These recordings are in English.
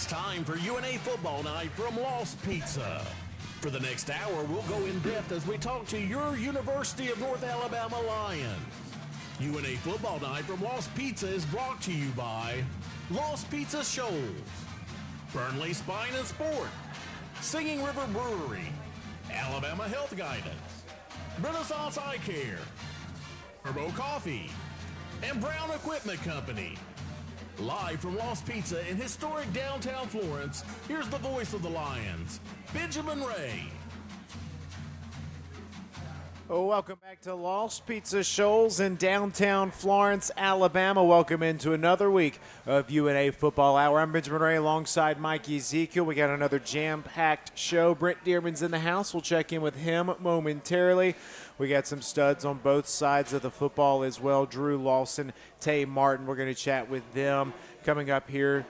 time for UNA Football Night from Lost Pizza. For the next hour, we'll go in depth as we talk to your University of North Alabama Lions. UNA Football Night from Lost Pizza is brought to you by Lost Pizza Shoals, Burnley Spine and Sport, Singing River Brewery, Alabama Health Guidance, Renaissance Eye Care, Herbo Coffee, and Brown Equipment Company. Live from Lost Pizza in historic downtown Florence, here's the voice of the Lions, Benjamin Ray. Oh, welcome back to Lost Pizza Shoals in downtown Florence, Alabama. Welcome into another week of UNA Football Hour. I'm Benjamin Ray alongside Mike Ezekiel. We got another jam-packed show. Brent Dearman's in the house. We'll check in with him momentarily. We got some studs on both sides of the football as well. Drew Lawson, Tay Martin. We're going to chat with them coming up here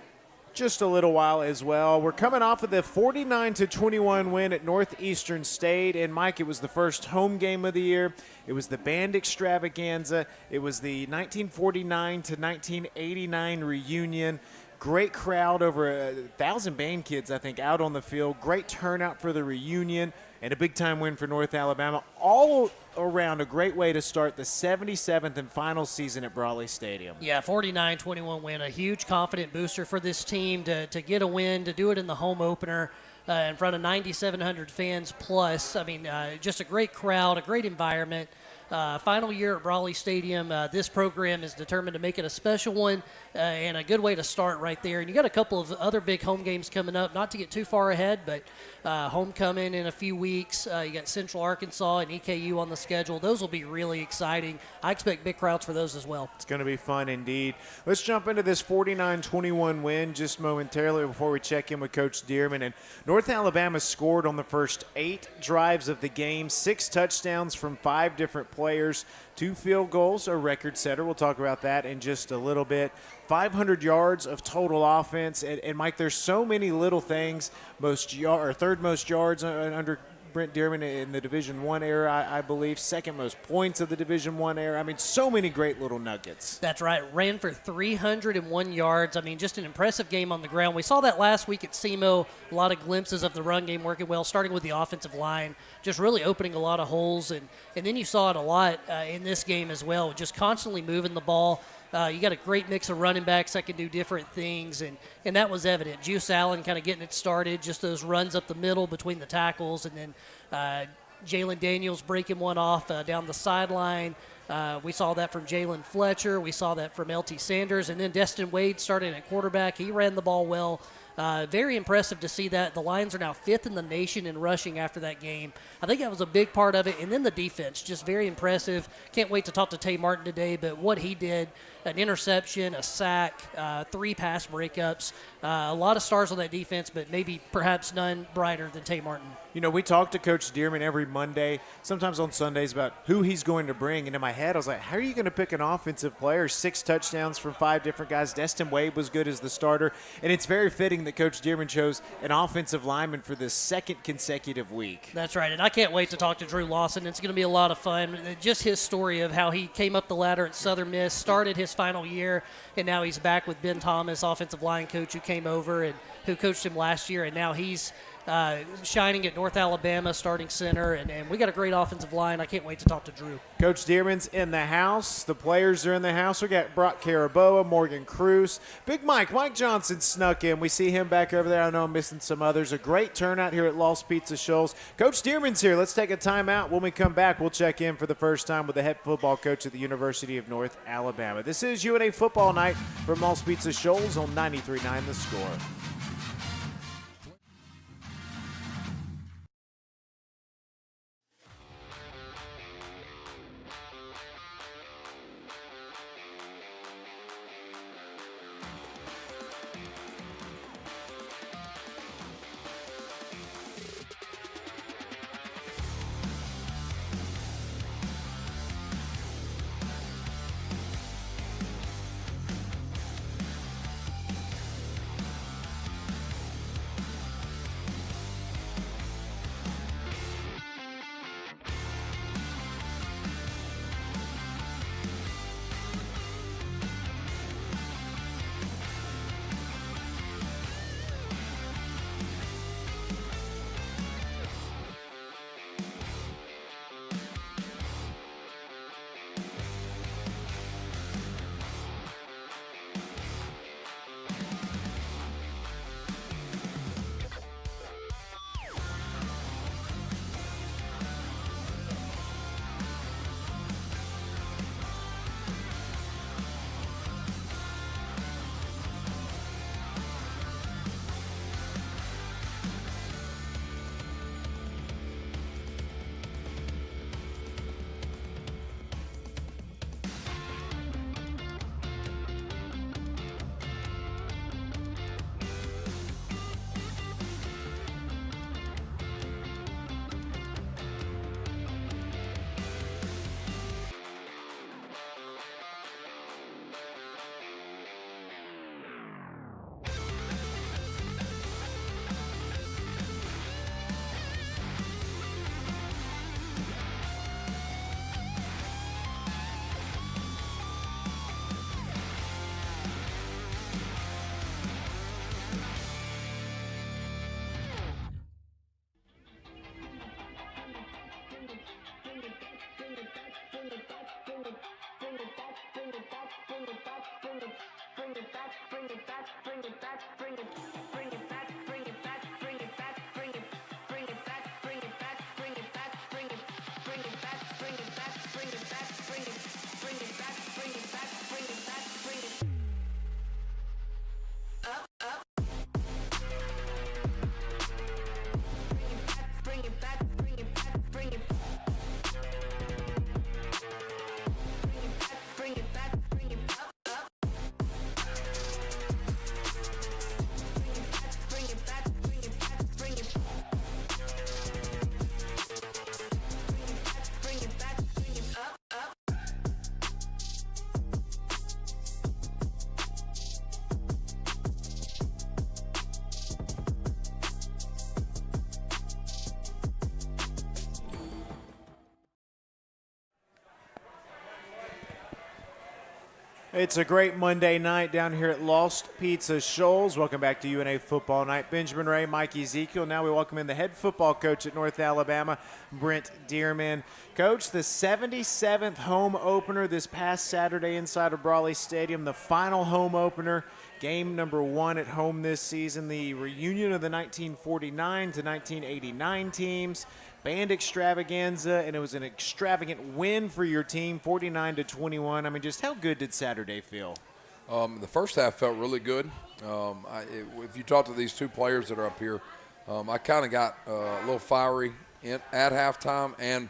just a little while as well. We're coming off of the 49-21 win at Northeastern State. And, Mike, it was the first home game of the year. It was the band extravaganza. It was the 1949-1989 reunion. Great crowd, over 1,000 band kids, I think, out on the field. Great turnout for the reunion and a big-time win for North Alabama. All around a great way to start the 77th and final season at Brawley Stadium. Yeah, 49-21 win, a huge confident booster for this team to get a win, to do it in the home opener in front of 9,700 fans plus. I mean, just a great crowd, a great environment. Final year at Brawley Stadium. This program is determined to make it a special one and a good way to start right there. And you got a couple of other big home games coming up, not to get too far ahead, but homecoming in a few weeks. You got Central Arkansas and EKU on the schedule. Those will be really exciting. I expect big crowds for those as well. It's going to be fun indeed. Let's jump into this 49-21 win just momentarily before we check in with Coach Dearman. And North Alabama scored on the first 8 drives of the game, 6 touchdowns from 5 different players, 2 field goals, a record setter. We'll talk about that in just a little bit. 500 yards of total offense. And Mike, there's so many little things. Third most yards under Brent Dearman in the Division I era, I believe. Second most points of the Division I era. I mean, so many great little nuggets. That's right. Ran for 301 yards. I mean, just an impressive game on the ground. We saw that last week at SEMO. A lot of glimpses of the run game working well, starting with the offensive line, just really opening a lot of holes. And then you saw it a lot in this game as well, just constantly moving the ball. You got a great mix of running backs that can do different things, and that was evident. Juice Allen kind of getting it started, just those runs up the middle between the tackles, and then Jalen Daniels breaking one off down the sideline. We saw that from Jalen Fletcher. We saw that from LT Sanders, and then Destin Wade starting at quarterback. He ran the ball well. Very impressive to see that. The Lions are now 5th in the nation in rushing after that game. I think that was a big part of it. And then the defense, just very impressive. Can't wait to talk to Tay Martin today, but what he did, an interception, a sack, 3 pass breakups, a lot of stars on that defense, but maybe perhaps none brighter than Tay Martin. You know, we talk to Coach Dearman every Monday, sometimes on Sundays, about who he's going to bring. And in my head, I was like, how are you going to pick an offensive player? 6 touchdowns from 5 different guys. Destin Wade was good as the starter. And it's very fitting that Coach Dearman chose an offensive lineman for the 2nd consecutive week. That's right. And I can't wait to talk to Drew Lawson. It's going to be a lot of fun. Just his story of how he came up the ladder at Southern Miss, started his final year, and now he's back with Ben Thomas, offensive line coach who came over and who coached him last year. And now he's shining at North Alabama, starting center, and we got a great offensive line. I can't wait to talk to Drew. Coach Dearman's in the house. The players are in the house. We got Brock Caraboa, Morgan Cruz, Big Mike Johnson snuck in. We see him back over there. I know I'm missing some others. A great turnout here at Lost Pizza Shoals. Coach Dearman's here. Let's take a timeout. When we come back, we'll check in for the first time with the head football coach at the University of North Alabama. This is UNA Football Night from Lost Pizza Shoals on 93.9 The Score. It's a great Monday night down here at Lost Pizza Shoals. Welcome back to UNA Football Night. Benjamin Ray, Mike Ezekiel. Now we welcome in the head football coach at North Alabama, Brent Dearman. Coach, the 77th home opener this past Saturday inside of Brawley Stadium, the final home opener, game number 1 at home this season, the reunion of the 1949 to 1989 teams. Band extravaganza, and it was an extravagant win for your team, 49-21. I mean, just how good did Saturday feel? The first half felt really good. If you talk to these two players that are up here, I kind of got a little fiery at halftime and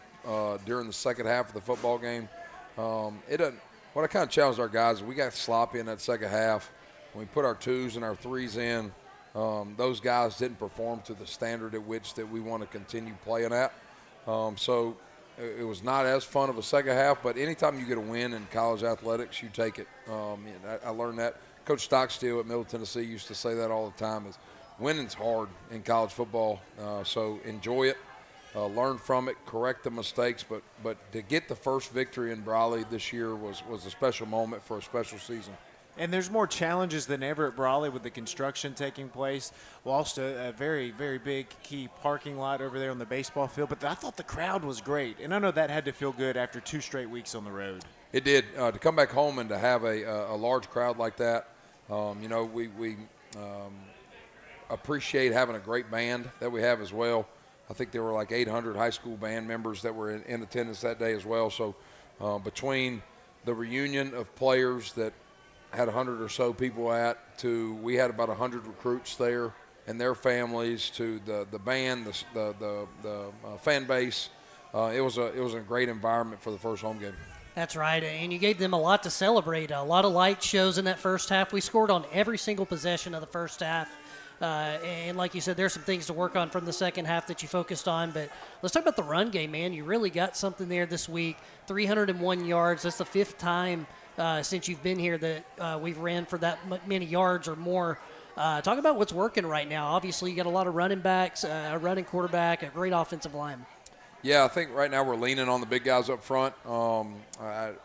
during the second half of the football game. What I kind of challenged our guys is we got sloppy in that second half. When we put our 2s and our 3s in, those guys didn't perform to the standard at which that we want to continue playing at. So it was not as fun of a second half, but anytime you get a win in college athletics, you take it. I learned that. Coach Stockstill at Middle Tennessee used to say that all the time, is winning's hard in college football, so enjoy it, learn from it, correct the mistakes, but to get the first victory in Brawley this year was a special moment for a special season. And there's more challenges than ever at Brawley with the construction taking place. Lost a very, very big key parking lot over there on the baseball field. But I thought the crowd was great. And I know that had to feel good after 2 straight weeks on the road. It did. To come back home and to have a large crowd like that, we appreciate having a great band that we have as well. I think there were like 800 high school band members that were in attendance that day as well. So between the reunion of players that had 100 or so people we had about 100 recruits there and their families, to the band, the fan base. It was a great environment for the first home game. That's right, and you gave them a lot to celebrate. A lot of light shows in that first half. We scored on every single possession of the first half. And like you said, there's some things to work on from the second half that you focused on. But let's talk about the run game, man. You really got something there this week. 301 yards. That's the 5th time since you've been here that we've ran for that many yards or more. Talk about what's working right now. Obviously, you got a lot of running backs, a running quarterback, a great offensive line. Yeah, I think right now we're leaning on the big guys up front.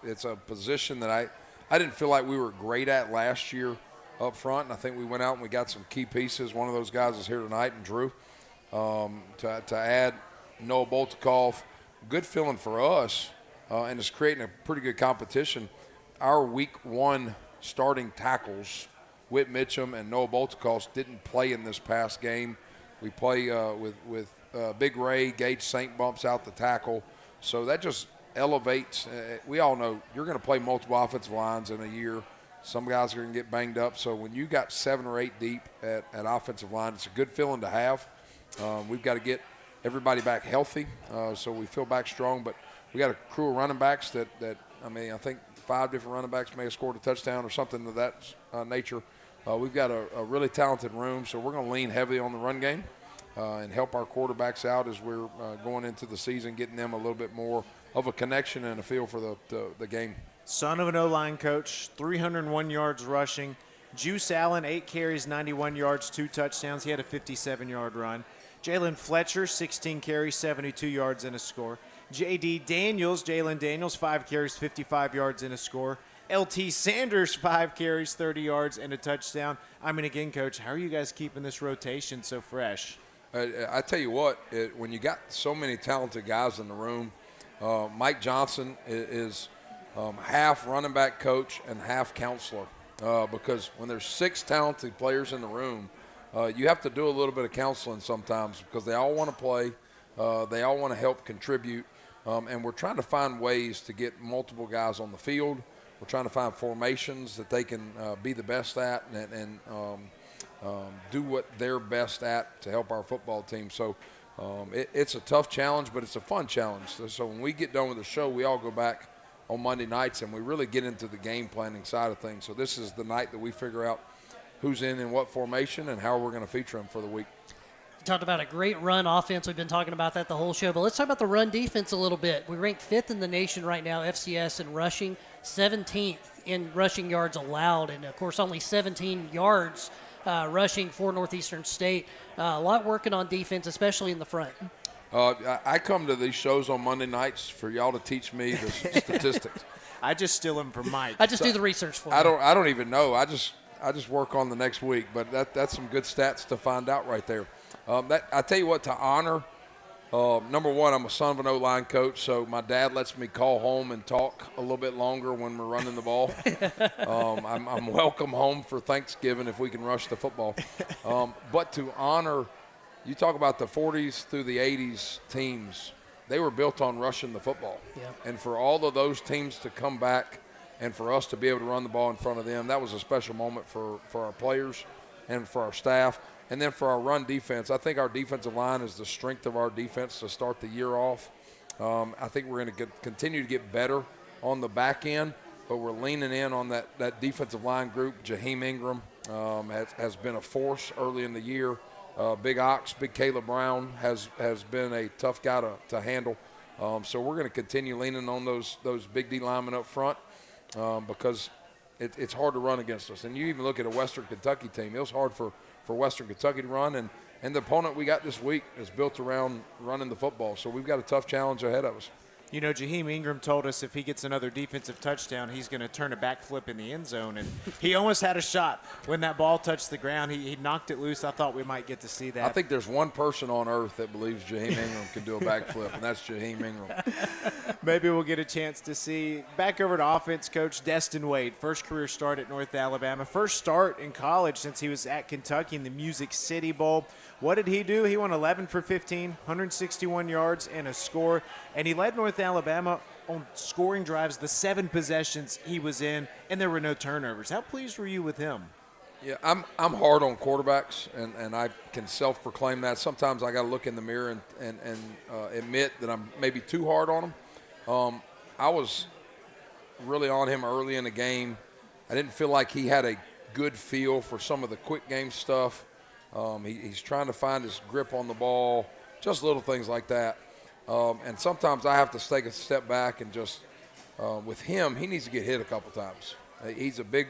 It's a position that I didn't feel like we were great at last year up front, and I think we went out and we got some key pieces. One of those guys is here tonight, and Drew. To add Noah Boltikoff, good feeling for us, and it's creating a pretty good competition. Our week 1 starting tackles, Whit Mitchum and Noah Boltikoff, didn't play in this past game. We play with Big Ray, Gage Saint bumps out the tackle. So that just elevates. We all know you're going to play multiple offensive lines in a year. Some guys are going to get banged up. So when you got 7 or 8 deep at offensive line, it's a good feeling to have. We've got to get everybody back healthy, so we feel back strong. But we got a crew of running backs that I think 5 different running backs may have scored a touchdown or something of that nature. We've got a really talented room, so we're going to lean heavily on the run game and help our quarterbacks out as we're going into the season, getting them a little bit more of a connection and a feel for the game. Son of an O-line coach, 301 yards rushing. Juice Allen, 8 carries, 91 yards, 2 touchdowns. He had a 57-yard run. Jalen Fletcher, 16 carries, 72 yards, and a score. Jalen Daniels, 5 carries, 55 yards, and a score. LT Sanders, 5 carries, 30 yards, and a touchdown. I mean, again, Coach, how are you guys keeping this rotation so fresh? I tell you what, when you got so many talented guys in the room, Mike Johnson is half running back coach and half counselor, because when there's 6 talented players in the room, you have to do a little bit of counseling sometimes because they all want to play, they all want to help contribute, and we're trying to find ways to get multiple guys on the field. We're trying to find formations that they can be the best at and do what they're best at to help our football team. So it's a tough challenge, but it's a fun challenge. So when we get done with the show, we all go back on Monday nights and we really get into the game planning side of things. So this is the night that we figure out who's in what formation and how we're going to feature them for the week. You talked about a great run offense. We've been talking about that the whole show. But let's talk about the run defense a little bit. We rank 5th in the nation right now, FCS, in rushing, 17th in rushing yards allowed, and, of course, only 17 yards rushing for Northeastern State. A lot working on defense, especially in the front. I come to these shows on Monday nights for y'all to teach me the statistics. I just steal them from Mike. I just do the research for you. I don't even know. I just work on the next week, but that's some good stats to find out right there. I tell you what, to honor, number one, I'm a son of an O-line coach, so my dad lets me call home and talk a little bit longer when we're running the ball. I'm welcome home for Thanksgiving if we can rush the football. But to honor, you talk about the 40s through the 80s teams, they were built on rushing the football. Yeah. And for all of those teams to come back and for us to be able to run the ball in front of them, that was a special moment for our players and for our staff. And then for our run defense, I think our defensive line is the strength of our defense to start the year off. I think we're going to continue to get better on the back end, but we're leaning in on that defensive line group. Jaheim Ingram has been a force early in the year. Big Ox, Big Caleb Brown has been a tough guy to handle. So we're going to continue leaning on those big D linemen up front because it's hard to run against us. And you even look at a Western Kentucky team. It was hard for Western Kentucky to run, and the opponent we got this week is built around running the football. So we've got a tough challenge ahead of us. You know, Jaheim Ingram told us if he gets another defensive touchdown, he's going to turn a backflip in the end zone. And he almost had a shot when that ball touched the ground. He knocked it loose. I thought we might get to see that. I think there's one person on earth that believes Jaheim Ingram can do a backflip, and that's Jaheim Ingram. Maybe we'll get a chance to see. Back over to offense, Coach Destin Wade. First career start at North Alabama. First start in college since he was at Kentucky in the Music City Bowl. What did he do? He went 11 for 15, 161 yards and a score. And he led North Alabama on scoring drives, the 7 possessions he was in, and there were no turnovers. How pleased were you with him? Yeah, I'm hard on quarterbacks, and I can self-proclaim that. Sometimes I got to look in the mirror and admit that I'm maybe too hard on him. I was really on him early in the game. I didn't feel like he had a good feel for some of the quick game stuff. He's trying to find his grip on the ball, just little things like that. And sometimes I have to take a step back and just, with him, he needs to get hit a couple times. He's a big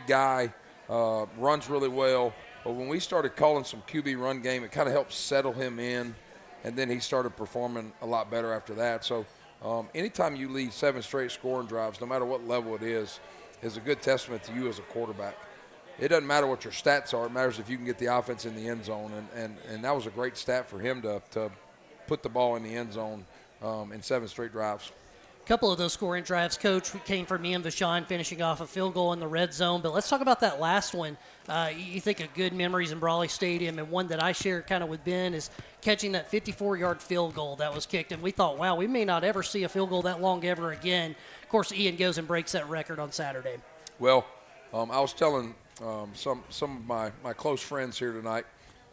guy, runs really well. But when we started calling some QB run game, it kind of helped settle him in, and then he started performing a lot better after that. So anytime you lead 7 straight scoring drives, no matter what level it is a good testament to you as a quarterback. It doesn't matter what your stats are. It matters if you can get the offense in the end zone. And that was a great stat for him to put the ball in the end zone in 7 straight drives. A couple of those scoring drives, Coach, came from Ian Vachon finishing off a field goal in the red zone. But let's talk about that last one. You think of good memories in Brawley Stadium, and one that I share kind of with Ben is catching that 54-yard field goal that was kicked. And we thought, wow, we may not ever see a field goal that long ever again. Of course, Ian goes and breaks that record on Saturday. Well, I was telling some of my close friends here tonight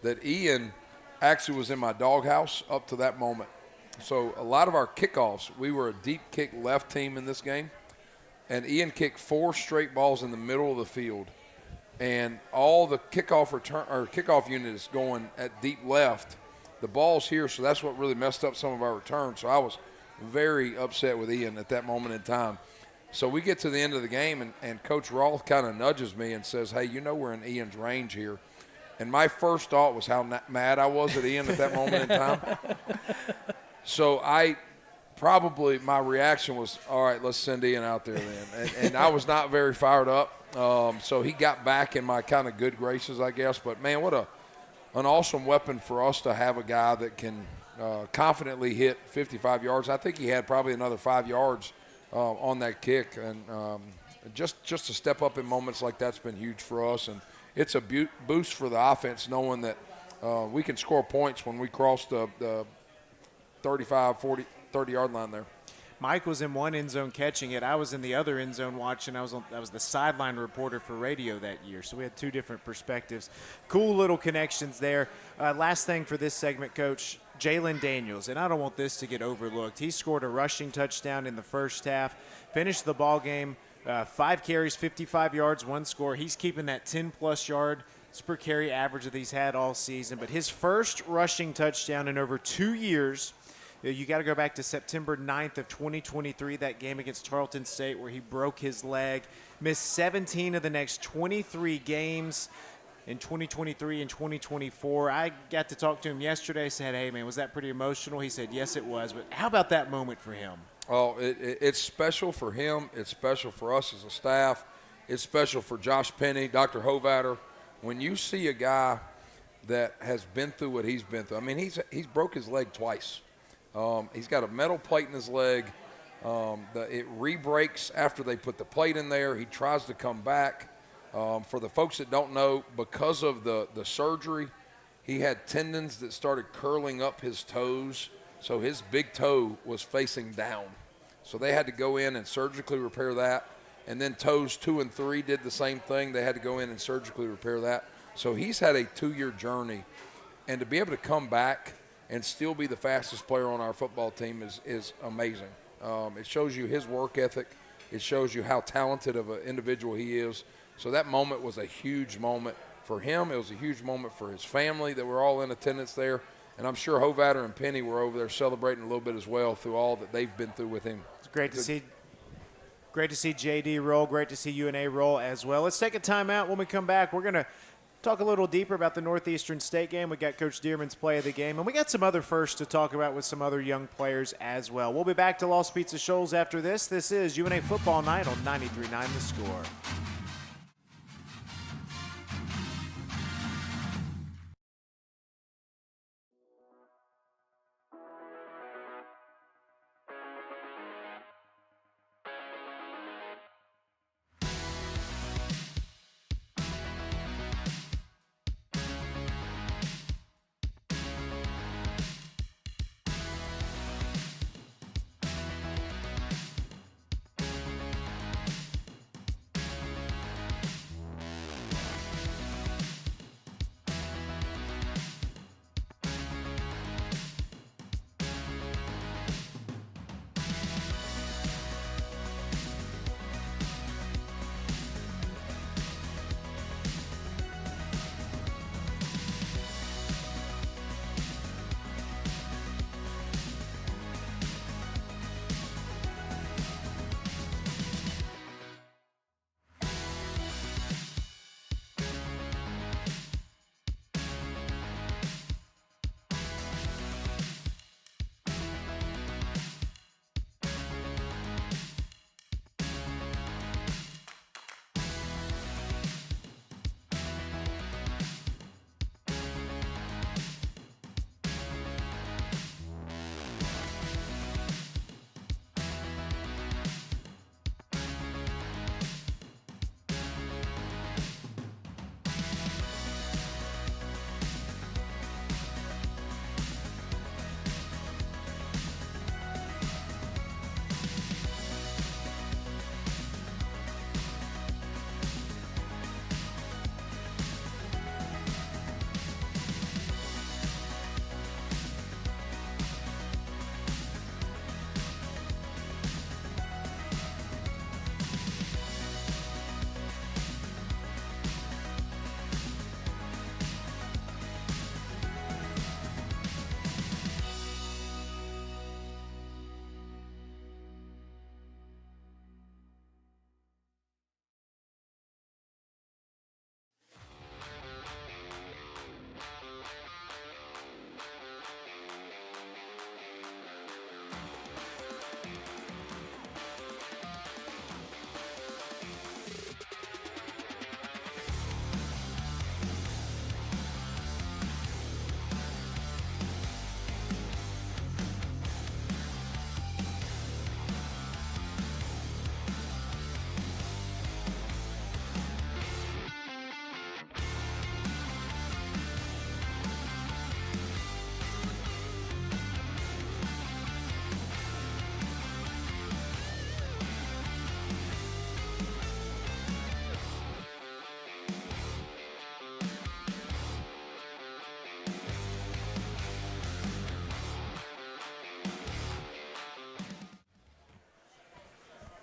that Ian actually was in my doghouse up to that moment. So a lot of our kickoffs, we were a deep kick left team in this game, and Ian kicked 4 straight balls in the middle of the field, and all the kickoff unit is going at deep left. The ball's here, so that's what really messed up some of our returns. So I was very upset with Ian at that moment in time. So we get to the end of the game, and Coach Roth kind of nudges me and says, hey, you know we're in Ian's range here. And my first thought was how mad I was at Ian at that moment in time. So my reaction was, all right, let's send Ian out there then. And I was not very fired up. So he got back in my kind of good graces, I guess. But, man, what an awesome weapon for us to have a guy that can confidently hit 55 yards. I think he had probably another 5 yards on that kick. And just to step up in moments like that's been huge for us. And it's a boost for the offense knowing that we can score points when we cross the 35, 40, 30-yard line there. Mike was in one end zone catching it. I was in the other end zone watching. I was the sideline reporter for radio that year, so we had 2 different perspectives. Cool little connections there. Last thing for this segment, Coach, Jalen Daniels, and I don't want this to get overlooked. He scored a rushing touchdown in the first half, finished the ball game, 5 carries, 55 yards, 1 score. He's keeping that 10-plus yard per carry average that he's had all season. But his first rushing touchdown in over 2 years. You got to go back to September 9th of 2023, that game against Tarleton State where he broke his leg, missed 17 of the next 23 games. in 2023 and 2024. I got to talk to him yesterday. I said, hey, man, was that pretty emotional? He said, yes, it was. But how about that moment for him? Oh, it's special for him. It's special for us as a staff. It's special for Josh Penny, Dr. Hovatter. When you see a guy that has been through what he's been through, I mean, he's broke his leg twice. He's got a metal plate in his leg. It re-breaks after they put the plate in there. He tries to come back. For the folks that don't know, because of the surgery, he had tendons that started curling up his toes, so his big toe was facing down. So they had to go in and surgically repair that. And then toes 2 and 3 did the same thing. They had to go in and surgically repair that. So he's had a 2-year journey. And to be able to come back and still be the fastest player on our football team is amazing. It shows you his work ethic. It shows you how talented of an individual he is. So that moment was a huge moment for him. It was a huge moment for his family that were all in attendance there. And I'm sure Hovatter and Penny were over there celebrating a little bit as well through all that they've been through with him. It's great to see. Great to see JD roll. Great to see UNA roll as well. Let's take a timeout. When we come back, we're going to talk a little deeper about the Northeastern State game. We got Coach Dearman's play of the game, and we got some other firsts to talk about with some other young players as well. We'll be back to Lost Pizza Shoals after this. This is UNA Football Night on 93.9 The Score.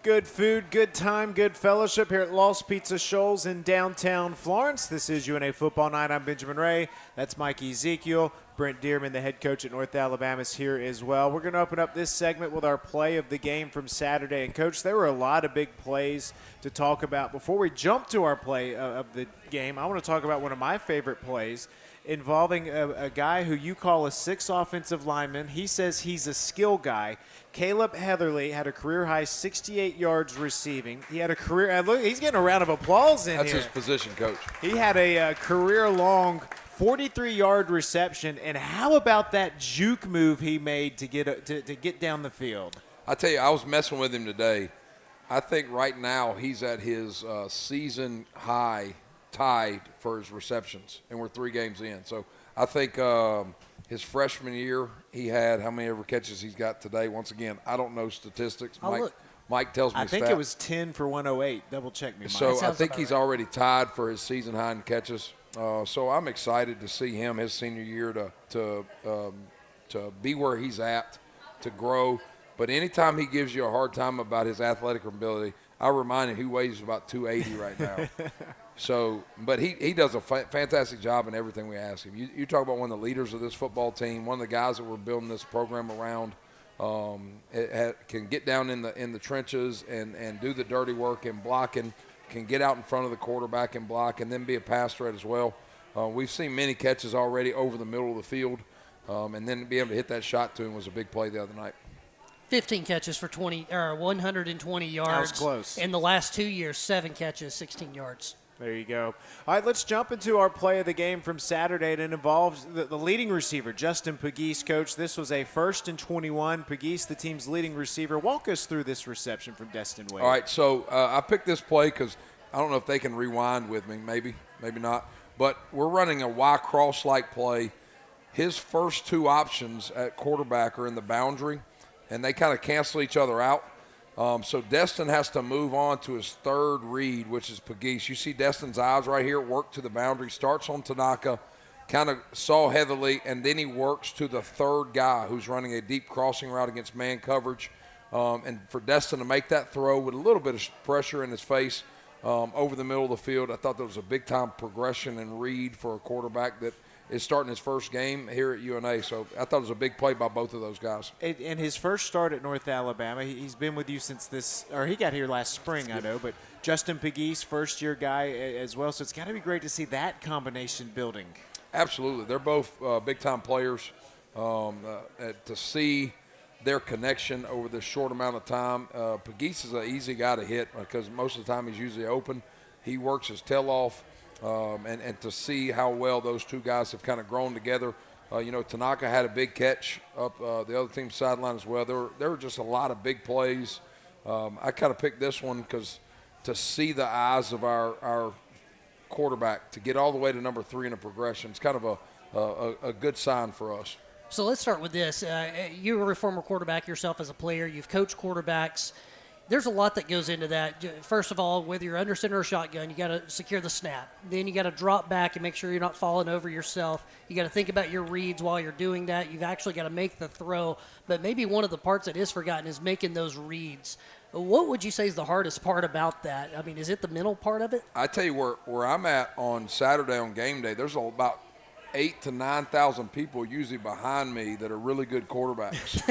Good food, good time, good fellowship here at Lost Pizza Shoals in downtown Florence. This is UNA Football Night. I'm Benjamin Ray. That's Mike Ezekiel. Brent Dearman, the head coach at North Alabama, is here as well. We're going to open up this segment with our play of the game from Saturday. And, Coach, there were a lot of big plays to talk about. Before we jump to our play of the game, I want to talk about one of my favorite plays involving a guy who you call a 6 offensive lineman. He says he's a skill guy. Caleb Heatherly had a career-high 68 yards receiving. He had a career – look, he's getting a round of applause in That's here. his position, Coach. He had a career-long 43-yard reception. And how about that juke move he made to get down the field? I tell you, I was messing with him today. I think right now he's at his season high tied for his receptions, and we're 3 games in. So I think his freshman year he had how many ever catches he's got today. Once again, I don't know statistics. Mike tells me I think it was 10 for 108. Double check me, Mike. So I think he's already tied for his season high in catches. So I'm excited to see him his senior year to be where he's at, to grow. But anytime he gives you a hard time about his athletic ability, I remind him he weighs about 280 right now. So, but he does a fantastic job in everything we ask him. You talk about one of the leaders of this football team, one of the guys that we're building this program around. Can get down in the trenches and do the dirty work and blocking. Can get out in front of the quarterback and block, and then be a pass threat as well. We've seen many catches already over the middle of the field, and then to be able to hit that shot to him was a big play the other night. 15 catches for 120 yards. That was close. In the last 2 years, 7 catches, 16 yards. There you go. All right, let's jump into our play of the game from Saturday. It involves the leading receiver, Justin Pegues. Coach, this was a 1st and 21. Pegues, the team's leading receiver. Walk us through this reception from Destin Wade. All right, so I picked this play because I don't know if they can rewind with me. Maybe not. But we're running a Y cross-like play. His first 2 options at quarterback are in the boundary, and they kind of cancel each other out. So Destin has to move on to his 3rd read, which is Pegues. You see Destin's eyes right here, work to the boundary, starts on Tanaka, kind of saw heavily, and then he works to the 3rd guy who's running a deep crossing route against man coverage. And for Destin to make that throw with a little bit of pressure in his face over the middle of the field, I thought that was a big-time progression and read for a quarterback that is starting his first game here at UNA. So I thought it was a big play by both of those guys. In his first start at North Alabama, he's been with you since he got here last spring, I know, but Justin Pegues, first-year guy as well, so it's got to be great to see that combination building. Absolutely. They're both big-time players. To see their connection over this short amount of time, Pegues is an easy guy to hit because most of the time he's usually open. He works his tail off. And to see how well those 2 guys have kind of grown together. Tanaka had a big catch up the other team's sideline as well. There were just a lot of big plays. I kind of picked this one because to see the eyes of our quarterback to get all the way to number 3 in a progression, it's kind of a good sign for us. So let's start with this. You were a former quarterback yourself as a player. You've coached quarterbacks. There's a lot that goes into that. First of all, whether you're under center or shotgun, you got to secure the snap. Then you got to drop back and make sure you're not falling over yourself. You got to think about your reads while you're doing that. You've actually got to make the throw. But maybe one of the parts that is forgotten is making those reads. What would you say is the hardest part about that? I mean, is it the mental part of it? I tell you where I'm at on Saturday on game day, there's about 8,000 to 9,000 people usually behind me that are really good quarterbacks.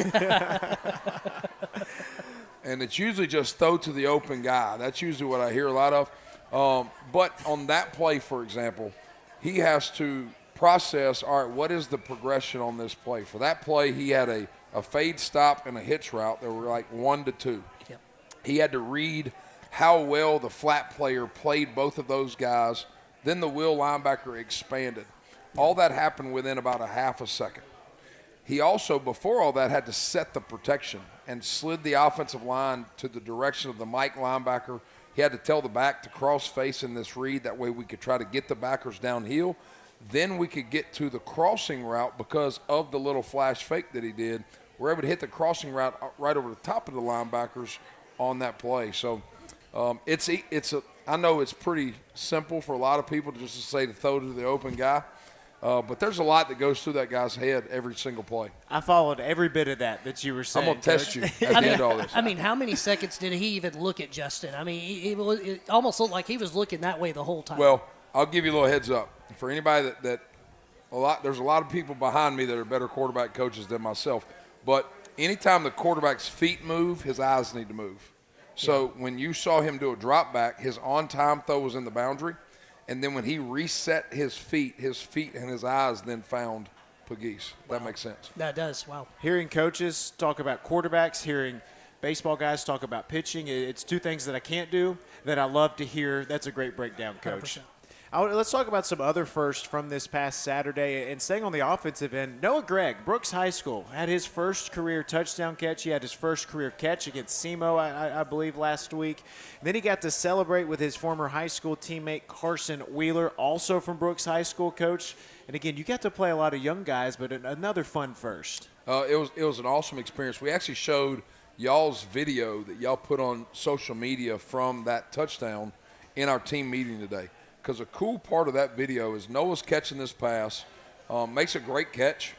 And it's usually just throw to the open guy. That's usually what I hear a lot of. But on that play, for example, he has to process, all right, what is the progression on this play? For that play, he had a fade stop and a hitch route that were like 1 to 2. Yep. He had to read how well the flat player played both of those guys. Then the will linebacker expanded. All that happened within about a half a second. He also, before all that, had to set the protection and slid the offensive line to the direction of the Mike linebacker. He had to tell the back to cross face in this read. That way we could try to get the backers downhill. Then we could get to the crossing route because of the little flash fake that he did. We're able to hit the crossing route right over the top of the linebackers on that play. So I know it's pretty simple for a lot of people to just to say to throw to the open guy. But there's a lot that goes through that guy's head every single play. I followed every bit of that you were saying. I'm going to test you at the end of all this. I mean, how many seconds did he even look at Justin? I mean, it almost looked like he was looking that way the whole time. Well, I'll give you a little heads up. For anybody there's a lot of people behind me that are better quarterback coaches than myself. But anytime the quarterback's feet move, his eyes need to move. So when you saw him do a drop back, his on-time throw was in the boundary. And then when he reset his feet and his eyes then found Pegues. That makes sense. That does. Wow. Hearing coaches talk about quarterbacks, hearing baseball guys talk about pitching, it's two things that I can't do that I love to hear. That's a great breakdown, Coach. 100%. Let's talk about some other firsts from this past Saturday. And staying on the offensive end, Noah Gregg, Brooks High School, had his first career touchdown catch. He had his first career catch against SEMO, I believe, last week. And then he got to celebrate with his former high school teammate Carson Wheeler, also from Brooks High School, Coach. And again, you got to play a lot of young guys, but another fun first. It was an awesome experience. We actually showed y'all's video that y'all put on social media from that touchdown in our team meeting today. Because a cool part of that video is Noah's catching this pass, makes a great catch,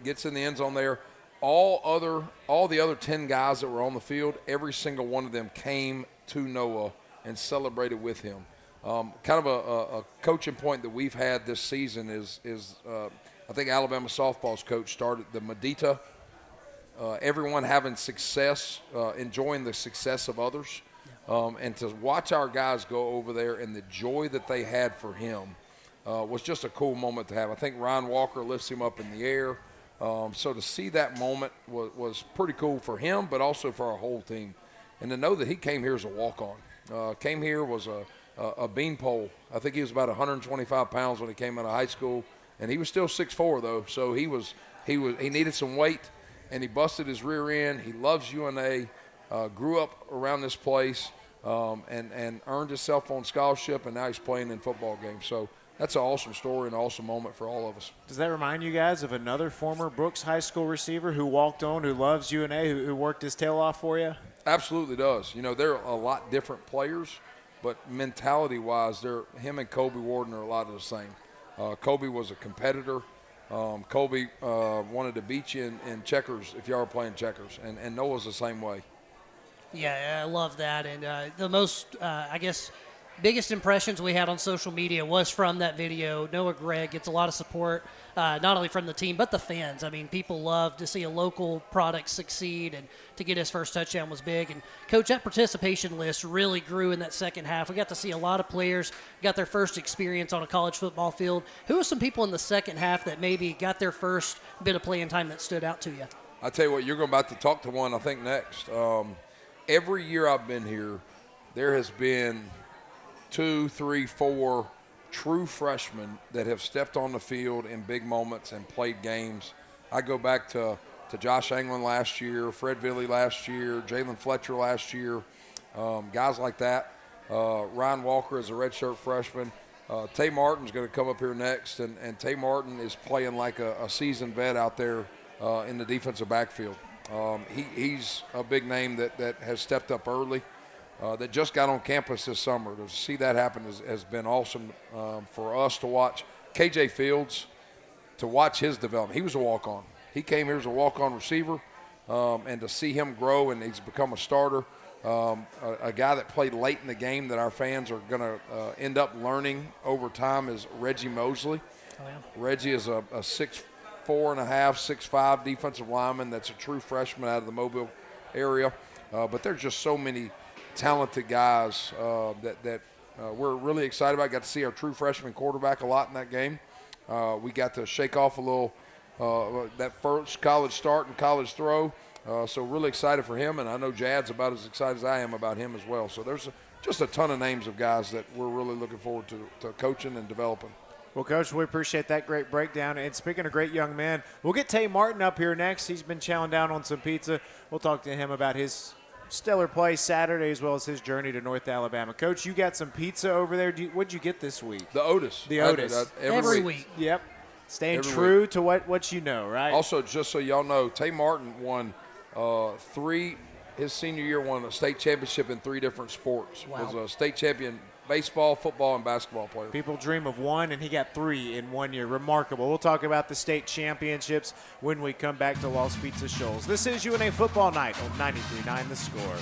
gets in the end zone there. All the other 10 guys that were on the field, every single one of them came to Noah and celebrated with him. Kind of a coaching point that we've had this season is I think Alabama softball's coach started the Medita, everyone having success, enjoying the success of others. And to watch our guys go over there and the joy that they had for him was just a cool moment to have. I think Ryan Walker lifts him up in the air. So to see that moment was pretty cool for him, but also for our whole team. And to know that he came here as a walk-on. Came here, was a beanpole. I think he was about 125 pounds when he came out of high school. And he was still 6'4", though. So he needed some weight, and he busted his rear end. He loves UNA. Grew up around this place and earned his cell phone scholarship, and now he's playing in football games. So that's an awesome story and an awesome moment for all of us. Does that remind you guys of another former Brooks High School receiver who walked on, who loves UNA, who worked his tail off for you? Absolutely does. You know, they're a lot different players, but mentality-wise, him and Kobe Warden are a lot of the same. Kobe was a competitor. Kobe wanted to beat you in checkers if y'all were playing checkers, and Noah's the same way. Yeah, I love that. And the most, I guess, biggest impressions we had on social media was from that video. Noah Gregg gets a lot of support, not only from the team, but the fans. I mean, people love to see a local product succeed, and to get his first touchdown was big. And, Coach, that participation list really grew in that second half. We got to see a lot of players got their first experience on a college football field. Who are some people in the second half that maybe got their first bit of playing time that stood out to you? I tell you what, you're about to talk to one, I think, next. Every year I've been here, there has been 2, 3, 4 true freshmen that have stepped on the field in big moments and played games. I go back to Josh Anglin last year, Fred Villey last year, Jalen Fletcher last year, guys like that. Ryan Walker is a redshirt freshman. Tay Martin's going to come up here next, and Tay Martin is playing like a seasoned vet out there in the defensive backfield. He's a big name that has stepped up early, that just got on campus this summer. To see that happen has been awesome for us to watch. KJ Fields, to watch his development. He was a walk-on. He came here as a walk-on receiver, and to see him grow and he's become a starter, a guy that played late in the game that our fans are going to end up learning over time is Reggie Mosley. Oh, yeah. Reggie is a 6'4.5", 6'5" defensive lineman that's a true freshman out of the Mobile area. But there's just so many talented guys that we're really excited about. Got to see our true freshman quarterback a lot in that game. We got to shake off a little that first college start and college throw. So really excited for him, and I know Jad's about as excited as I am about him as well. So there's just a ton of names of guys that we're really looking forward to coaching and developing. Well, Coach, we appreciate that great breakdown. And speaking of great young men, we'll get Tay Martin up here next. He's been chowing down on some pizza. We'll talk to him about his stellar play Saturday as well as his journey to North Alabama. Coach, you got some pizza over there. What'd you get this week? The Otis. The Otis. Every week. Yep. Staying Every true week. to what you know, right? Also, just so y'all know, Tay Martin won his senior year, won a state championship in 3 different sports. Wow. Was a state champion baseball, football, and basketball player. People dream of one, and he got 3 in 1 year. Remarkable. We'll talk about the state championships when we come back to Lost Pizza Shoals. This is UNA Football Night on 93.9 The Score.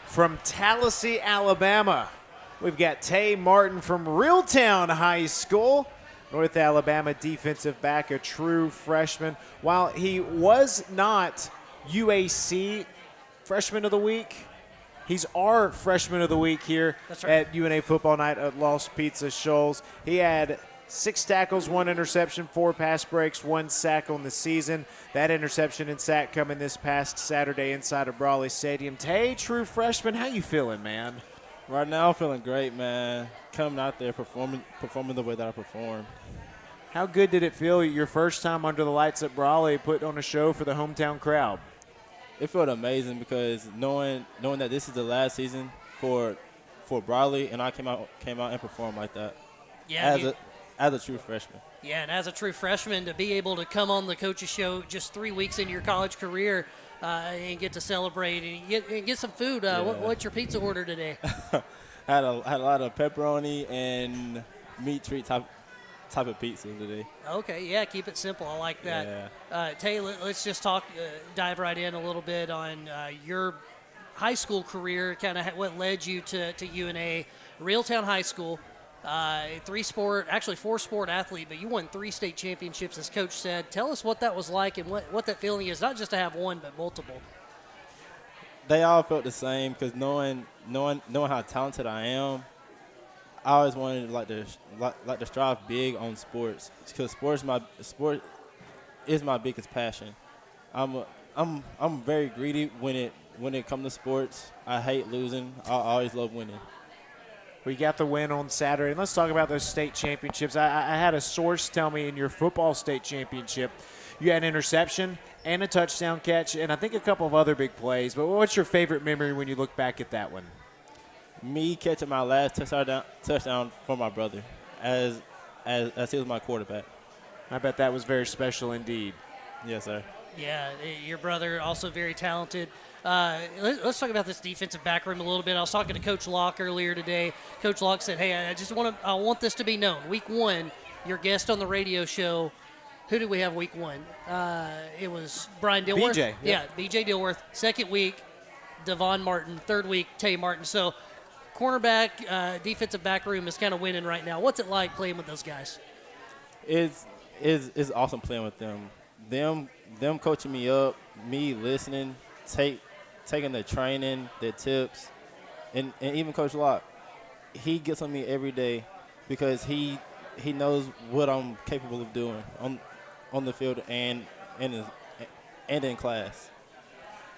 From Tallahassee, Alabama, we've got Tay Martin from Reeltown High School. North Alabama defensive back, a true freshman. While he was not UAC Freshman of the Week, he's our Freshman of the Week here at UNA Football Night at Lost Pizza Shoals. He had 6 tackles, 1 interception, 4 pass breaks, 1 sack on the season. That interception and sack coming this past Saturday inside of Brawley Stadium. Tay, true freshman, how you feeling, man? Right now, I'm feeling great, man. Coming out there, performing the way that I performed. How good did it feel your first time under the lights at Brawley, putting on a show for the hometown crowd? It felt amazing because knowing that this is the last season for Brawley, and I came out and performed like that. Yeah, as a true freshman. Yeah, and as a true freshman, to be able to come on the coach's show just 3 weeks into your college career and get to celebrate and get some food. What's your pizza order today? had a lot of pepperoni and meat treat type of pizza today. Okay, yeah, keep it simple. I like that. Yeah. Taylor, let's just dive right in a little bit on your high school career, kind of what led you to UNA, Reeltown High School. 4-sport athlete, but you won 3 state championships, as Coach said. Tell us what that was like and what that feeling is, not just to have one, but multiple. They all felt the same because knowing how talented I am, I always wanted to strive big on sports because sport is my biggest passion. I'm very greedy when it comes to sports. I hate losing. I always love winning. We got the win on Saturday. And let's talk about those state championships. I had a source tell me in your football state championship, you had an interception and a touchdown catch, and I think a couple of other big plays. But what's your favorite memory when you look back at that one? Me catching my last touchdown for my brother, as he was my quarterback. I bet that was very special indeed. Yes, sir. Yeah, your brother also very talented. Let's talk about this defensive back room a little bit. I was talking to Coach Locke earlier today. Coach Locke said, "Hey, I want this to be known. Week 1, your guest on the radio show. Who did we have week 1? It was Brian Dilworth. BJ. Yeah, BJ Dilworth. Second week, Devon Martin. Third week, Tay Martin. So, cornerback, defensive back room is kind of winning right now. What's it like playing with those guys? It's awesome playing with them. Them coaching me up, me listening, taking the training, the tips, and even Coach Locke, he gets on me every day because he knows what I'm capable of doing on the field and in class.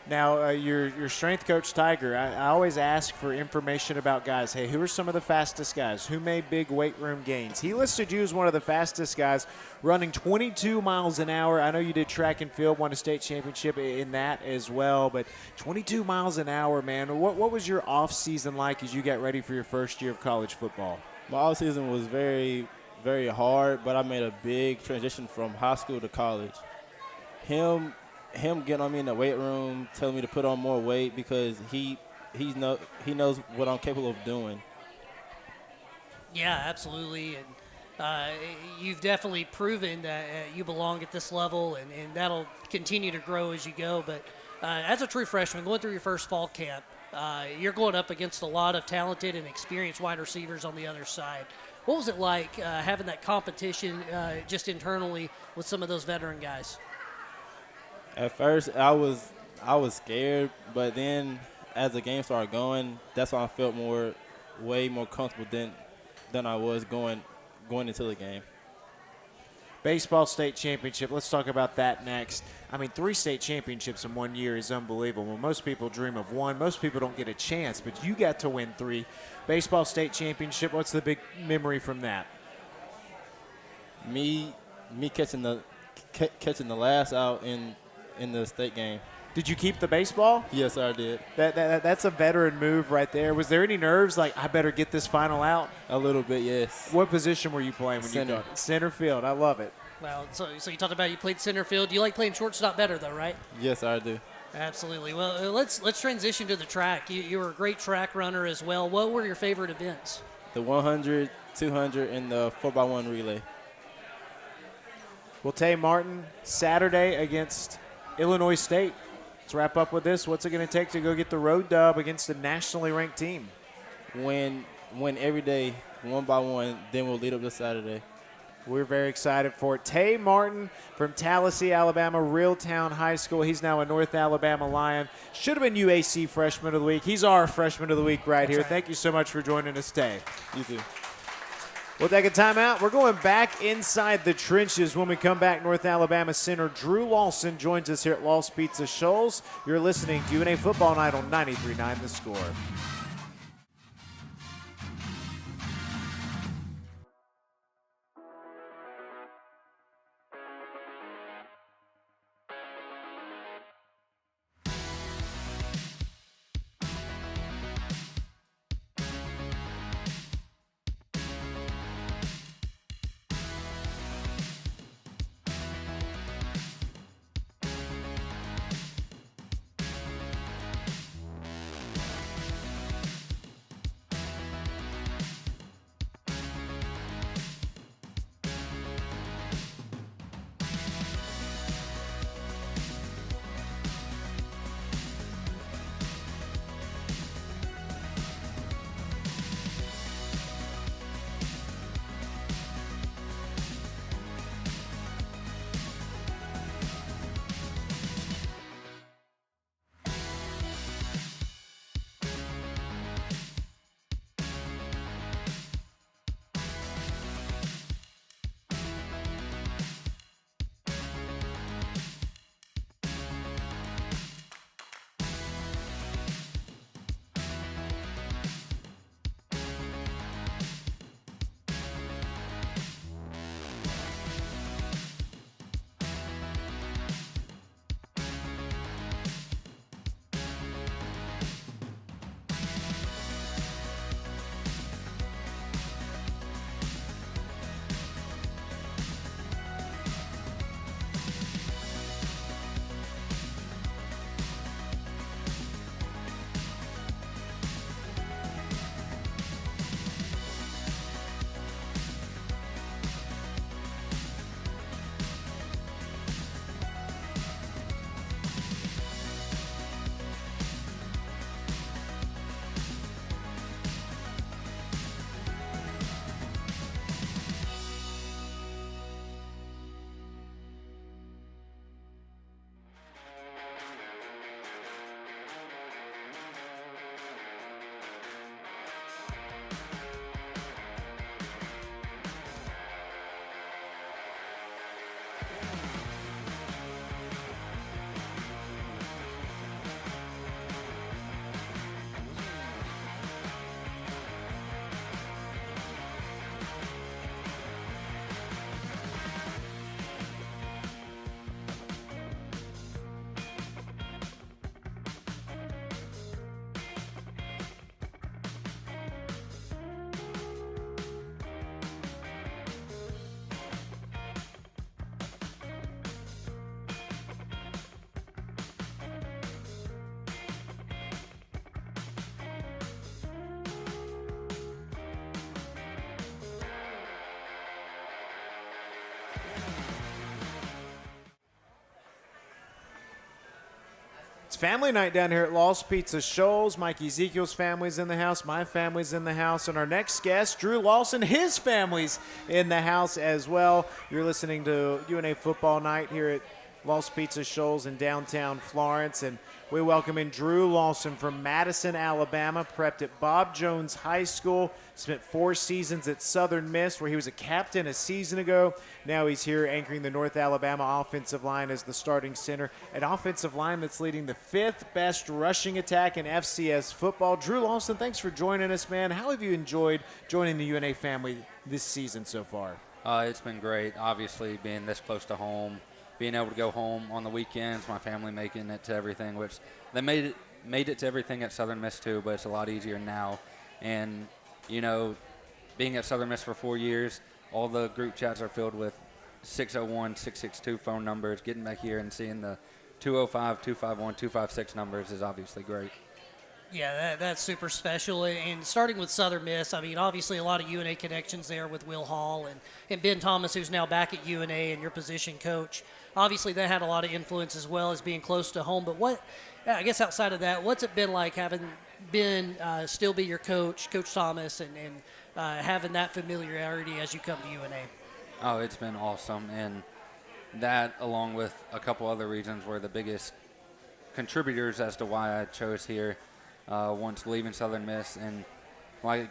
Now, your strength coach, Tiger, I always ask for information about guys. Hey, who are some of the fastest guys? Who made big weight room gains? He listed you as one of the fastest guys, running 22 miles an hour. I know you did track and field, won a state championship in that as well, but 22 miles an hour, man. What was your off season like as you got ready for your first year of college football? My off season was very, very hard, but I made a big transition from high school to college. Him getting on me in the weight room, telling me to put on more weight because he knows what I'm capable of doing. Yeah, absolutely. And you've definitely proven that you belong at this level, and that'll continue to grow as you go. But as a true freshman, going through your first fall camp, you're going up against a lot of talented and experienced wide receivers on the other side. What was it like having that competition just internally with some of those veteran guys? At first, I was scared, but then as the game started going, that's when I felt way more comfortable than I was going into the game. Baseball state championship. Let's talk about that next. I mean, 3 state championships in 1 year is unbelievable. Most people dream of 1. Most people don't get a chance, but you got to win 3. Baseball state championship. What's the big memory from that? Me catching the last out in the state game. Did you keep the baseball? Yes, I did. That's a veteran move right there. Was there any nerves like, I better get this final out? A little bit, yes. What position were you playing when Center. you got it? Center field. I love it. Well, so you talked about you played center field. You like playing shortstop better, though, right? Yes, I do. Absolutely. Well, let's transition to the track. You were a great track runner as well. What were your favorite events? The 100, 200, and the 4x1 relay. Well, Tay Martin, Saturday against Illinois State. Let's wrap up with this. What's it going to take to go get the road dub against a nationally ranked team? Win every day, 1 by 1, then we'll lead up to Saturday. We're very excited for it. Tay Martin from Tallahassee, Alabama, Reeltown High School. He's now a North Alabama Lion. Should have been UAC Freshman of the Week. He's our Freshman of the Week right here. Right. Thank you so much for joining us, Tay. You too. We'll take a timeout. We're going back inside the trenches. When we come back, North Alabama center Drew Lawson joins us here at Lost Pizza Shoals. You're listening to UNA Football Night on 93.9 The Score. It's family night down here at Lost Pizza Shoals. Mike Ezekiel's family's in the house. My family's in the house. And our next guest, Drew Lawson, his family's in the house as well. You're listening to UNA Football Night here at Lost Pizza Shoals in downtown Florence. And we welcome in Drew Lawson from Madison, Alabama, prepped at Bob Jones High School, spent 4 seasons at Southern Miss, where he was a captain a season ago. Now he's here anchoring the North Alabama offensive line as the starting center, an offensive line that's leading the 5th best rushing attack in FCS football. Drew Lawson, thanks for joining us, man. How have you enjoyed joining the UNA family this season so far? It's been great, obviously, being this close to home. Being able to go home on the weekends, my family making it to everything, which they made it to everything at Southern Miss too, but it's a lot easier now. And, you know, being at Southern Miss for 4 years, all the group chats are filled with 601, 662 phone numbers. Getting back here and seeing the 205, 251, 256 numbers is obviously great. Yeah, that's super special. And starting with Southern Miss, I mean, obviously a lot of UNA connections there with Will Hall and Ben Thomas, who's now back at UNA and your position coach. Obviously, that had a lot of influence as well as being close to home. But I guess outside of that, what's it been like having been still be your coach, Coach Thomas, and having that familiarity as you come to UNA? Oh, it's been awesome. And that, along with a couple other reasons, were the biggest contributors as to why I chose here. Once leaving Southern Miss, and like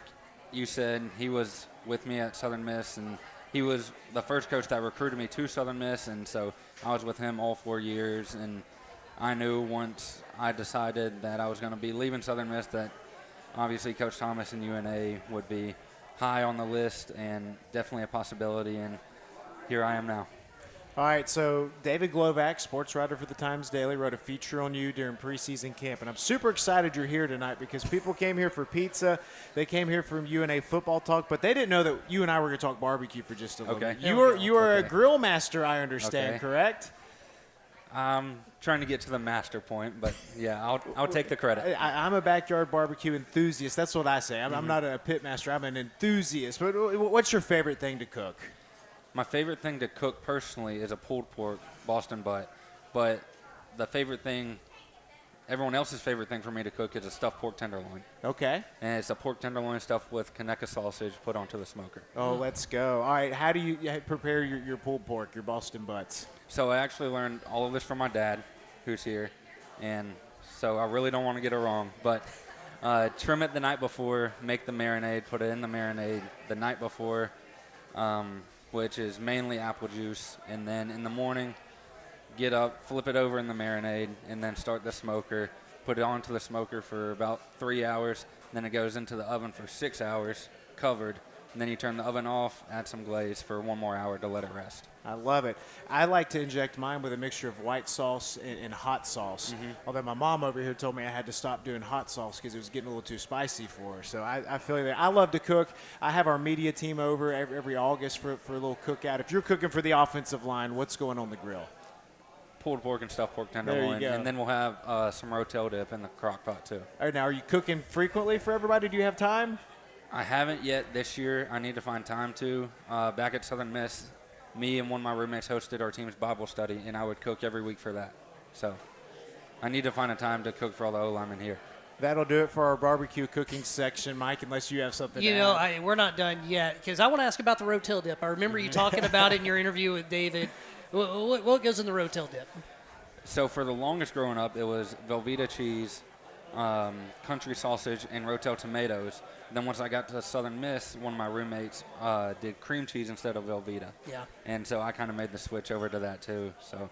you said, he was with me at Southern Miss, and he was the first coach that recruited me to Southern Miss, and so I was with him all 4 years, and I knew once I decided that I was going to be leaving Southern Miss that obviously Coach Thomas and UNA would be high on the list and definitely a possibility, and here I am now. All right, so David Glovac, sports writer for the Times Daily, wrote a feature on you during preseason camp, and I'm super excited you're here tonight because people came here for pizza. They came here from UNA football talk, but they didn't know that you and I were going to talk barbecue for just a little bit. You are a grill master, I understand, correct? I'm trying to get to the master point, but yeah, I'll take the credit. I'm a backyard barbecue enthusiast. That's what I say. I'm not a pit master. I'm an enthusiast. But what's your favorite thing to cook? My favorite thing to cook personally is a pulled pork Boston butt, but the favorite thing, everyone else's favorite thing for me to cook is a stuffed pork tenderloin. Okay. And it's a pork tenderloin stuffed with Conecuh sausage put onto the smoker. Oh, let's go. All right, how do you prepare your pulled pork, your Boston butts? So I actually learned all of this from my dad, who's here, and so I really don't want to get it wrong, but trim it the night before, make the marinade, put it in the marinade the night before, which is mainly apple juice, and then in the morning, get up, flip it over in the marinade, and then start the smoker, put it onto the smoker for about 3 hours, then it goes into the oven for 6 hours, covered, and then you turn the oven off, add some glaze for 1 more hour to let it rest. I love it. I like to inject mine with a mixture of white sauce and hot sauce. Although my mom over here told me I had to stop doing hot sauce because it was getting a little too spicy for her. So I feel that. I love to cook. I have our media team over every August for a little cookout. If you're cooking for the offensive line, what's going on the grill? Pulled pork and stuffed pork tenderloin, and then we'll have some rotel dip in the crock pot too. All right, now, are you cooking frequently for everybody? Do you have time? I haven't yet this year. I need to find time to. Back at Southern Miss, me and one of my roommates hosted our team's Bible study, and I would cook every week for that. So I need to find a time to cook for all the O-linemen here. That'll do it for our barbecue cooking section, Mike, unless you have something to add. We're not done yet because I want to ask about the rotel dip. I remember you talking about it in your interview with David. What goes in the rotel dip? So for the longest growing up, it was Velveeta cheese, country sausage, and rotel tomatoes. Then once I got to Southern Miss, one of my roommates did cream cheese instead of Velveeta. Yeah. And so I kind of made the switch over to that too. So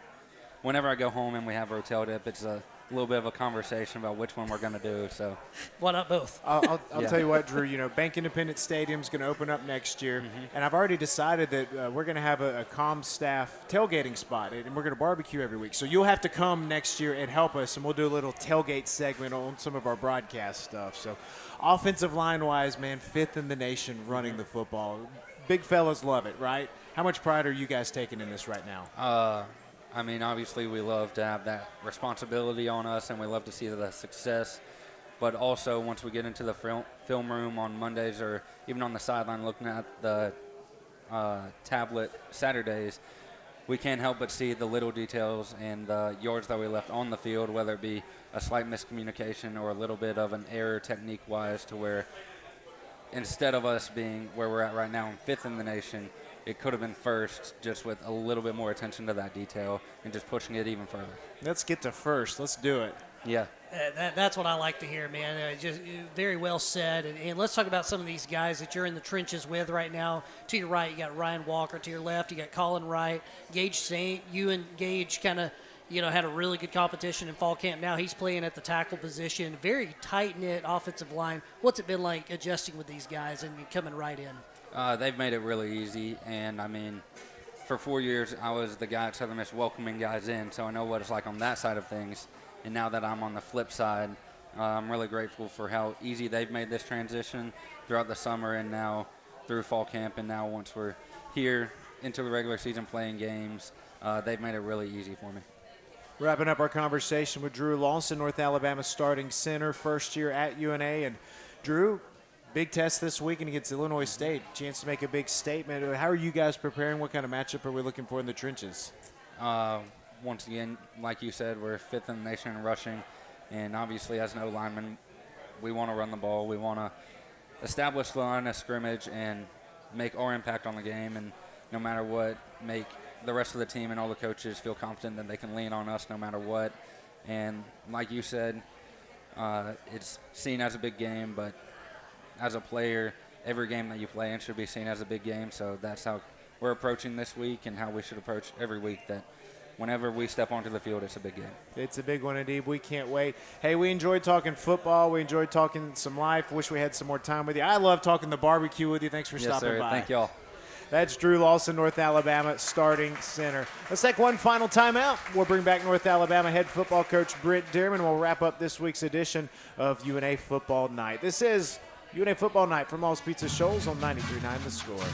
whenever I go home and we have rotel dip, it's a little bit of a conversation about which one we're going to do. So why not both? I'll tell you what, Drew, Bank Independent Stadium's going to open up next year, and I've already decided that we're going to have a comm staff tailgating spot, and we're going to barbecue every week. So you'll have to come next year and help us, and we'll do a little tailgate segment on some of our broadcast stuff. So offensive line-wise, man, 5th in the nation running the football. Big fellas love it, right? How much pride are you guys taking in this right now? I mean, obviously we love to have that responsibility on us, and we love to see the success. But also, once we get into the film room on Mondays or even on the sideline looking at the tablet Saturdays, we can't help but see the little details and the yards that we left on the field, whether it be a slight miscommunication or a little bit of an error technique-wise, to where instead of us being where we're at right now in 5th in the nation, it could have been 1st, just with a little bit more attention to that detail and just pushing it even further. Let's get to 1st. Let's do it. Yeah. That's what I like to hear, man. Just very well said. And let's talk about some of these guys that you're in the trenches with right now. To your right, you got Ryan Walker. To your left, you got Colin Wright, Gage Saint. You and Gage kind of, had a really good competition in fall camp. Now he's playing at the tackle position. Very tight-knit offensive line. What's it been like adjusting with these guys and coming right in? They've made it really easy. And, I mean, for 4 years, I was the guy at Southern Miss welcoming guys in, so I know what it's like on that side of things. And now that I'm on the flip side, I'm really grateful for how easy they've made this transition throughout the summer and now through fall camp. And now once we're here into the regular season playing games, they've made it really easy for me. Wrapping up our conversation with Drew Lawson, North Alabama starting center, first year at UNA. And Drew, big test this weekend against Illinois State. Chance to make a big statement. How are you guys preparing? What kind of matchup are we looking for in the trenches? Once again, like you said, we're 5th in the nation in rushing, and obviously as an O-lineman, we want to run the ball. We want to establish the line of scrimmage and make our impact on the game, and no matter what, make the rest of the team and all the coaches feel confident that they can lean on us no matter what. And like you said, it's seen as a big game, but as a player, every game that you play in should be seen as a big game, so that's how we're approaching this week and how we should approach every week, that whenever we step onto the field, it's a big game. It's a big one indeed. We can't wait. Hey, we enjoyed talking football. We enjoyed talking some life. Wish we had some more time with you. I love talking the barbecue with you. Thanks for stopping sir. by. Thank y'all. That's Drew Lawson, North Alabama starting center. Let's take one final timeout. We'll bring back North Alabama head football coach Britt Dearman. We'll wrap up this week's edition of UNA Football Night. This is UNA Football Night from Lost Pizza Shoals on 93.9 The Score.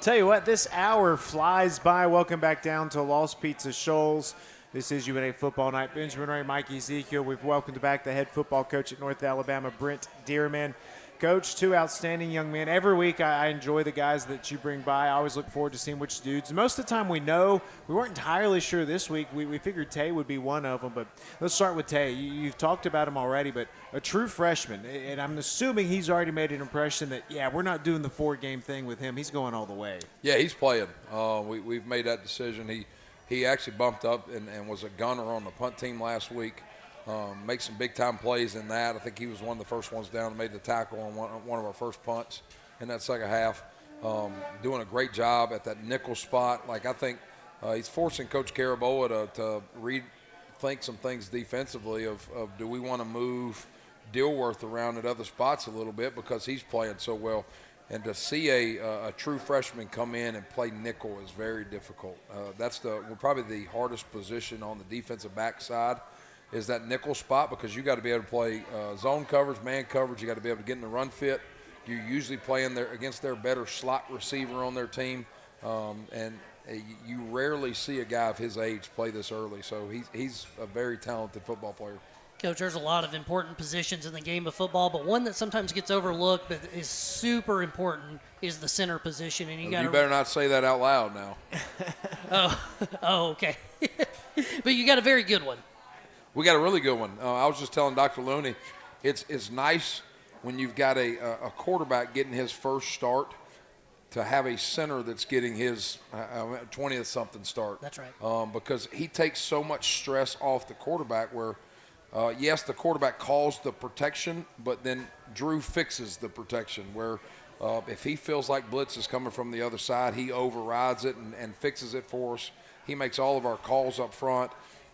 Tell you what, this hour flies by. Welcome back down to Lost Pizza Shoals. This is UNA Football Night. Benjamin Ray, Mike Ezekiel. We've welcomed back the head football coach at North Alabama, Brent Dearman. Coach, two outstanding young men. Every week I enjoy the guys that you bring by. I always look forward to seeing which dudes. Most of the time we know. We weren't entirely sure this week. We figured Tay would be one of them, but let's start with Tay. You've talked about him already, but a true freshman, and I'm assuming he's already made an impression that, yeah, we're not doing the 4-game thing with him. He's going all the way. Yeah, he's playing. We've made that decision. He actually bumped up and was a gunner on the punt team last week. Make some big-time plays in that. I think he was one of the first ones down and made the tackle on one of our first punts in that second half. Doing a great job at that nickel spot. Like, I think he's forcing Coach Caraboa to rethink some things defensively of do we want to move Dilworth around at other spots a little bit because he's playing so well. And to see a true freshman come in and play nickel is very difficult. That's probably the hardest position on the defensive back side is that nickel spot because you got to be able to play zone coverage, man coverage. You got to be able to get in the run fit. You're usually playing against their better slot receiver on their team, and you rarely see a guy of his age play this early. So he's a very talented football player. Coach, there's a lot of important positions in the game of football, but one that sometimes gets overlooked but is super important is the center position. And you better not say that out loud now. Oh, okay. But you got a very good one. We got a really good one. I was just telling Dr. Looney, it's nice when you've got a quarterback getting his first start to have a center that's getting his 20th-something start. That's right. Because he takes so much stress off the quarterback where, yes, the quarterback calls the protection, but then Drew fixes the protection where if he feels like blitz is coming from the other side, he overrides it and fixes it for us. He makes all of our calls up front.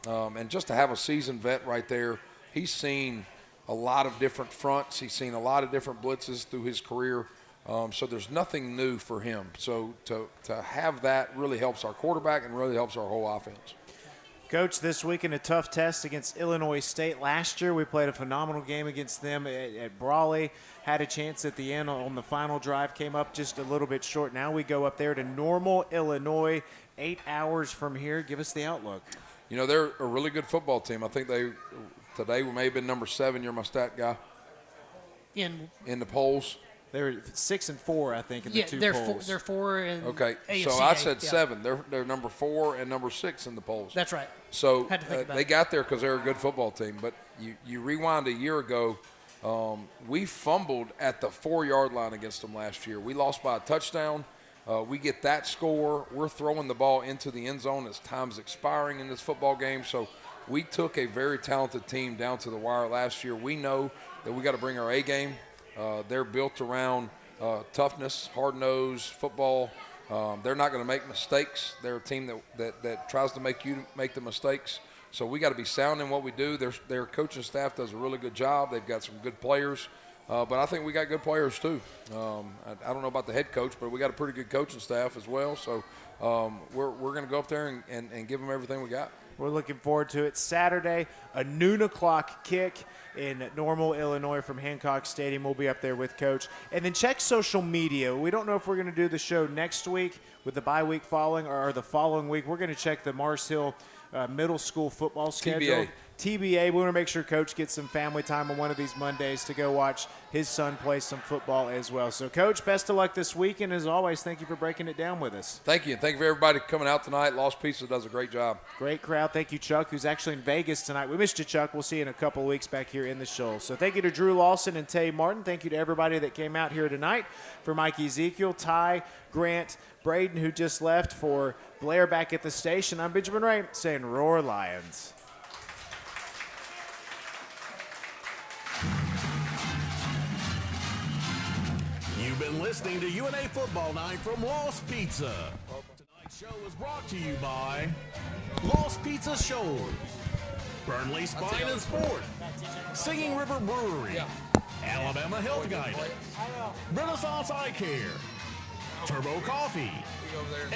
And just to have a seasoned vet right there, he's seen a lot of different fronts. He's seen a lot of different blitzes through his career. So there's nothing new for him. So to have that really helps our quarterback and really helps our whole offense. Coach, this week in a tough test against Illinois State. Last year we played a phenomenal game against them at Brawley. Had a chance at the end on the final drive, came up just a little bit short. Now we go up there to Normal, Illinois, 8 hours from here. Give us the outlook. You know, they're a really good football team. I think today we may have been number 7. You're my stat guy. In the polls. They're 6 and 4, I think, in the two polls. They're 4 in okay, AFCA, so I said 7. They're number 4 and number 6 in the polls. That's right. So they got there because they're a good football team. But you rewind a year ago, we fumbled at the 4-yard line against them last year. We lost by a touchdown. We get that score. We're throwing the ball into the end zone as time's expiring in this football game. So we took a very talented team down to the wire last year. We know that we got to bring our A game. They're built around toughness, hard-nosed football. They're not going to make mistakes. They're a team that tries to make you make the mistakes. So we got to be sound in what we do. Their coaching staff does a really good job. They've got some good players. But I think we got good players too. I don't know about the head coach, but we got a pretty good coaching staff as well. So we're going to go up there and give them everything we got. We're looking forward to it. Saturday, a noon o'clock kick in Normal, Illinois from Hancock Stadium. We'll be up there with Coach. And then check social media. We don't know if we're going to do the show next week with the bye week following or the following week. We're going to check the Mars Hill middle school football schedule. TBA, we want to make sure Coach gets some family time on one of these Mondays to go watch his son play some football as well. So, Coach, best of luck this week, and as always, thank you for breaking it down with us. Thank you. Thank you for everybody coming out tonight. Lost Pizza does a great job. Great crowd. Thank you, Chuck, who's actually in Vegas tonight. We missed you, Chuck. We'll see you in a couple of weeks back here in the show. So thank you to Drew Lawson and Tay Martin. Thank you to everybody that came out here tonight. For Mike Ezekiel, Ty, Grant, Braden, who just left, for Blair back at the station, I'm Benjamin Ray saying Roar Lions. You've been listening to UNA Football Night from Lost Pizza. Tonight's show is brought to you by Lost Pizza Shoals, Burnley Spine and Sport, Singing River Brewery, Alabama Health Guidance, Renaissance Eye Care, Turbo Coffee,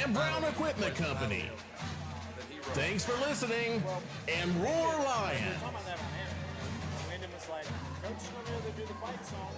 and Brown Equipment Company. Thanks for listening, and Roar Lions. Wyndham was like, Coach, you want to do the fight song?